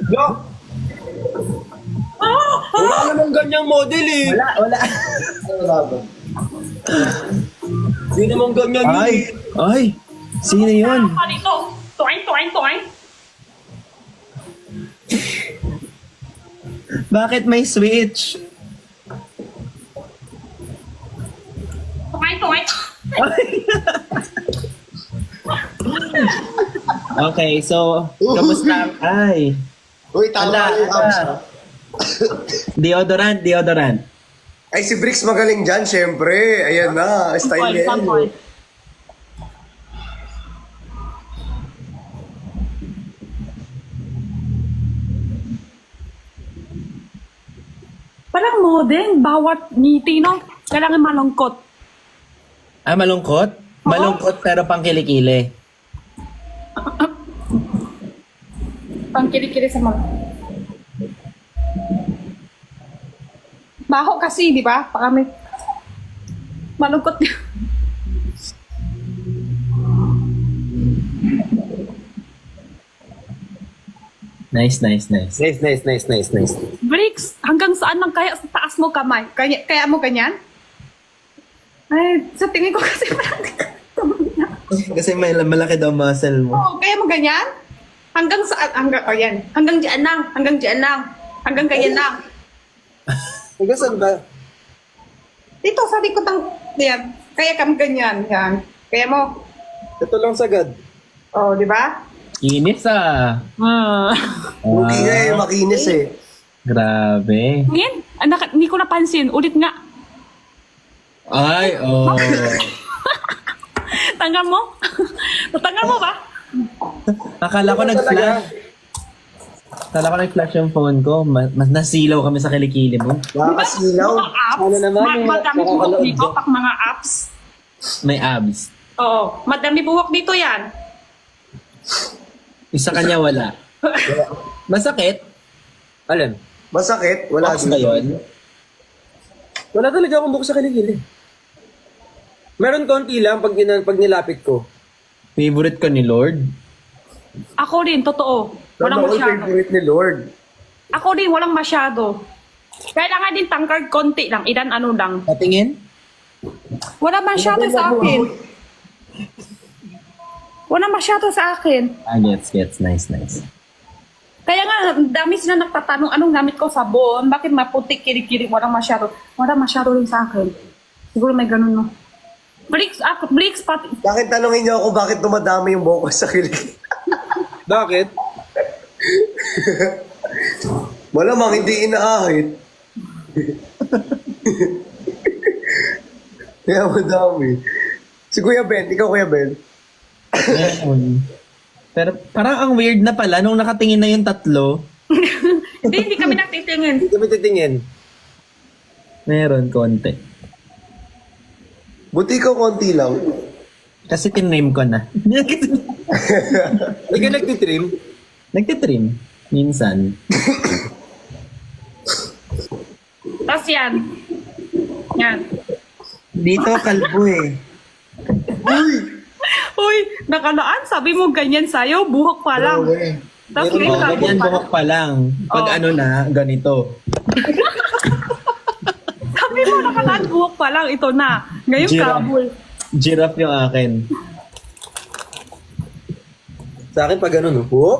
Yo! Wala namang ganyang model eh. Wala. Hindi namang ganyan yun Ay, eh. ay. Sino yun? Apa dito? Tuwing, tuwing, tuwing. Bakit may switch? Tuwing, tuwing. Okay, so, kamusta? Ay, Uy, tama Ala, yung ala. abs. ah. deodorant. Ay, si Bricks magaling dyan, syempre. Ayan na, style niya. Sample. yan. Parang modern. Bawat ngiti, no? Kailangan malungkot. Ah, malungkot? Malungkot pero pang kilikili. Pang kili-kili sa mga... Baho kasi, di ba? Baka may... Malungkot. Nice. Nice. Bricks, hanggang saan lang kaya sa taas mo kamay? Kaya mo ganyan? Ay, sa tingin ko kasi parang... Kasi may malaki daw muscle mo. Oo, kaya mo ganyan? Hanggang saan? Oh, yan. Hanggang diyan lang. Hanggang diyan lang. Hanggang ganyan lang. Hanggang saan ba? Dito, sa likod ng... Yan. Kaya kami ganyan. Yan. Kaya mo... Ito lang sagad. Oh, di ba? Inis ah. Hindi nga eh, makinis eh. Grabe. Ngayon, hindi ko napansin. Ulit nga. Ay, oh. Tanggal mo? Natanggal mo ba? Akala ko nag-flash. Akala ko nag-flash yung phone ko. Mas nasilaw kami sa kilikili mo. Nakakasilaw. Mga apps. Ano naman yung Madami buhok nakakalood dito. dyan? Pag mga apps. May abs. Oo. Madami buhok dito yan. Isa kanya wala. Masakit? Alin? Masakit? Wala Box ba yun? Wala talaga akong buhok sa kilikili. Meron konti lang pag nilapit ko. Favorite ka ni Lord? Ako rin, totoo. Walang Walang masyado. favorite ni Lord. Ako din, walang masyado. Kailangan din tangkard konti lang. Ilan ano lang. Patingin? Wala masyado sa akin. Wala masyado sa akin. Ah, gets. Nice. Kaya nga, dami sila nagtatanong, anong gamit ko sabon? Bakit maputik, kiri-kiri, walang masyado? Wala masyado rin sa akin. Siguro may ganun, no? Bricks, pati. Bakit tanongin niyo ako bakit dumadami yung buhok ko sa kilig? Bakit? Malamang hindi inaahit. Kaya madami. Si Kuya Ben, ikaw Kuya Ben. Meron. Pero parang ang weird na pala nung nakatingin na yung tatlo. Hindi kami nagtitingin. Hindi kami titingin. Meron konti. Buti ikaw konti lang. Kasi tinrim ko na. Hindi ka nagtitrim? Nagtitrim. Minsan. Tapos yan. Yan. Dito kalbo eh. Uy, nakalaan, sabi mo ganyan sa'yo, buhok pa lang. Okay. Tapos Oh, ngayon, ganyan kabul pa. buhok pa lang. Pag Oh. ano na, ganito. Sabi mo, nakalaan, buhok pa lang, ito na. Ngayon, Giraffe. kabul. Giraffe yung akin. Sa akin pag ano, no? Oh?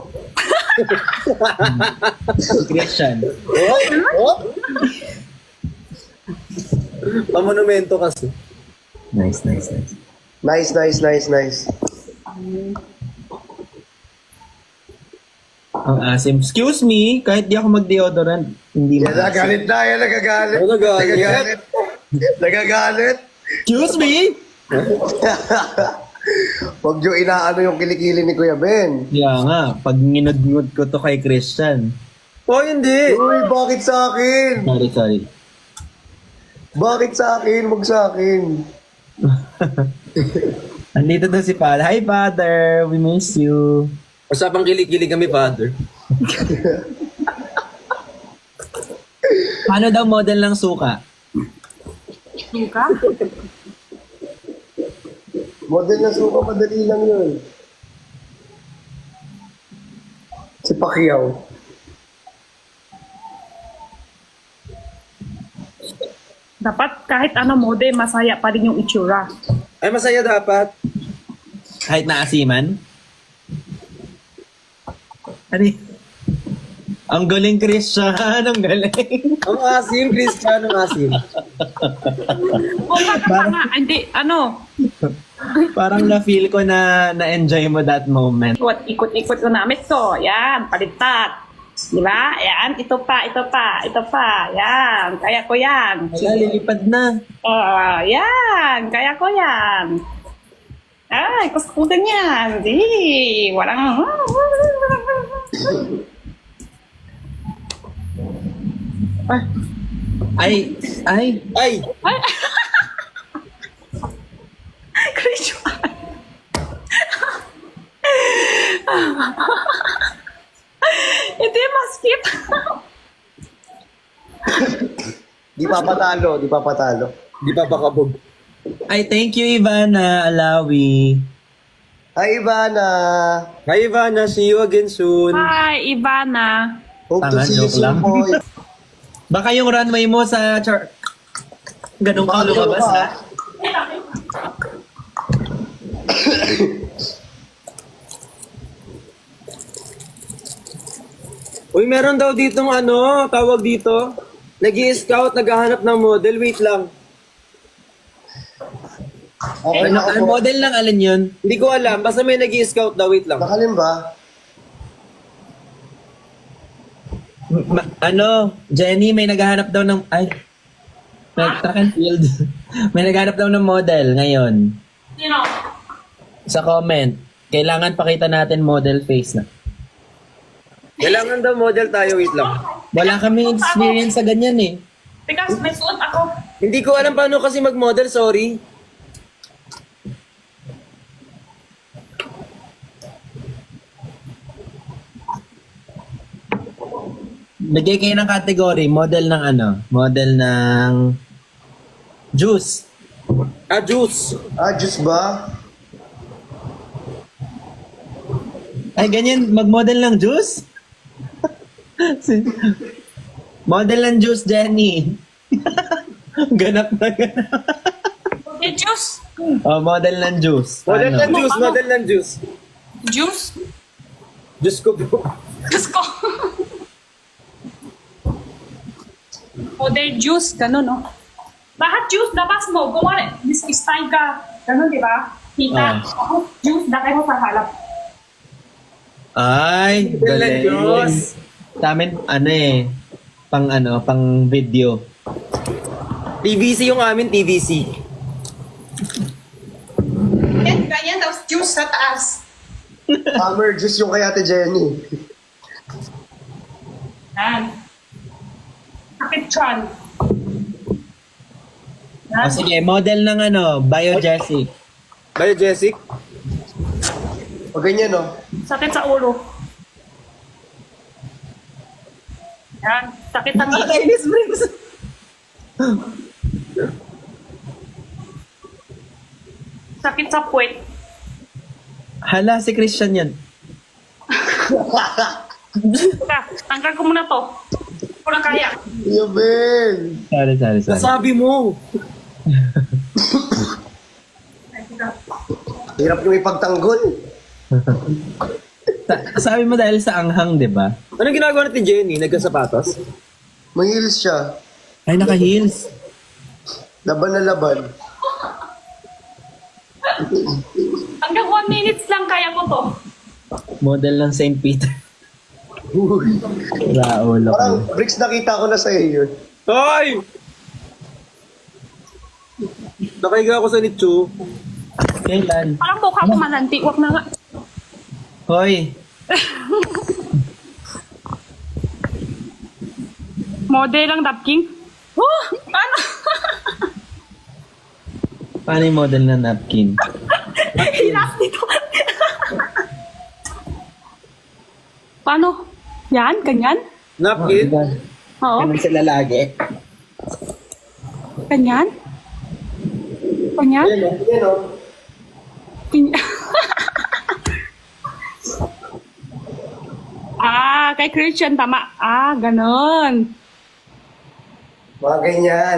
Christian. Oh? Pamonumento kasi. Nice. Nice. Ang asim. Excuse me, kahit di ako mag-deodorant, hindi Yan maasim. nagagalit na, yan nagagalit. Ano nagagalit? Nagagalit. Excuse me? Huwag nyo inaano yung kilikili ni Kuya Ben. Kaya nga, pag nginod-ngod ko to kay Christian. Oh, hindi. Uy, bakit sa akin? Sorry. Bakit sa akin? Huwag sa akin. Andito daw si Father. Hi, Father. We miss you. Usapang kilig-kilig kami, Father. Paano daw model ng suka? Suka? Model na suka, madali lang yun. Si Pacquiao. Dapat kahit ano mode, masaya pa rin yung itsura. Ay, masaya dapat. Kahit naasiman? Ano y- Ang galing, Christian. Ang galing. Ang asim, Christian, ang asim. Buka ka pa nga. Hindi, ano, Parang na-feel ko na na-enjoy mo that moment. ikot-ikot ko namin to. Yan, palitat. Di ba? Yan, ito pa. Yan, kaya ko yan. Wala, lilipad na. Yan, kaya ko yan. Ay, kuskutan yan. Di, walang... Ay, ay. Ay! Ay! Christian. Hindi maskip. Di pa patalo, di pa patalo. Di pa bakabog. Ay, thank you, Ivana Alawi. Hi, Ivana. Hi, Ivana. See you again soon. Hi, Ivana. Hope to Tanga, see you joke lang. soon, boy. Baka yung runway mo sa ganun ka lumabas, ha? Uy, meron daw ditong ano, tawag dito. Nag-i-scout, naghahanap ng model. Wait lang. Okay na Ang ako. model ng alin yun? Hindi ko alam. Basta may nag-i-scout daw. Wait lang. Nakalin ba? Jenny, may naghahanap daw ng... Ay, track and field. May naghahanap daw ng model ngayon. Sino? Sa comment, kailangan pakita natin model face na. Kailangan daw model tayo. Wait lang. Wala kaming experience sa ganyan eh. Because may suot ako. Hindi ko alam paano kasi mag-model. Sorry. Bigay kayo ng category, model ng ano? Model ng juice. Ah, juice. Ah, juice ba? Ay, ganyan, mag-model ng juice? Model ng juice, Jenny. Ganap na ganap. Okay, juice. Oh, model ng juice. Model Ano? ng juice. Ano? Model ng juice. Juice? Juice ko po. Diyos ko. Model juice, gano'n, no? Lahat juice, labas mo. Gumawa, this style ka. Gano'n, di ba? Kita. Ako, juice, dakay mo sa halap. Ay, Model ng galing. juice. Sa amin, pang video. TVC yung amin, TVC. Yan, ganyan, tapos juice sa taas. Hammer juice yung kay Ate Jenny. Yan. Sakit chan. Yan. O sige, model ng Biogesic. Bayo, Jessic. O ganyan, no? Sakit sa ulo. Yan. Sakit sa ngipin. Nakakainis, Briggs. Sakit sa puwet. Hala, si Christian yan. Teka, tanggal ko muna to. Hindi ko na kaya. Yabeng! Sorry. Nasabi mo. Hirap nyo ipagtanggol. Sabi mo dahil sa anghang, di ba? Anong ginagawa natin, Jenny? Nagkasapatos? Mahilis siya. Ay, naka-heels. Laban na laban. Hanggang 1 minutes lang kaya ko to. Model ng St. Peter. Raulo Parang, ko. Bricks, nakita ko na sa iyo yun. Hoy! Nakahiga ako sa nicho. Kailan? Parang mukha ko mananti. Huwag na nga. Hoy, Model ang napkin. Oh! Ano? paano yung model na napkin? Hirap dito. Paano? Yan? Ganyan? Napkin? Oo. Ganun sila lagi. Ganyan? Ganyan? Yan, o. Yan, o. Ganyan. kay Christian, tama. Ah, ganon. Mga ganyan.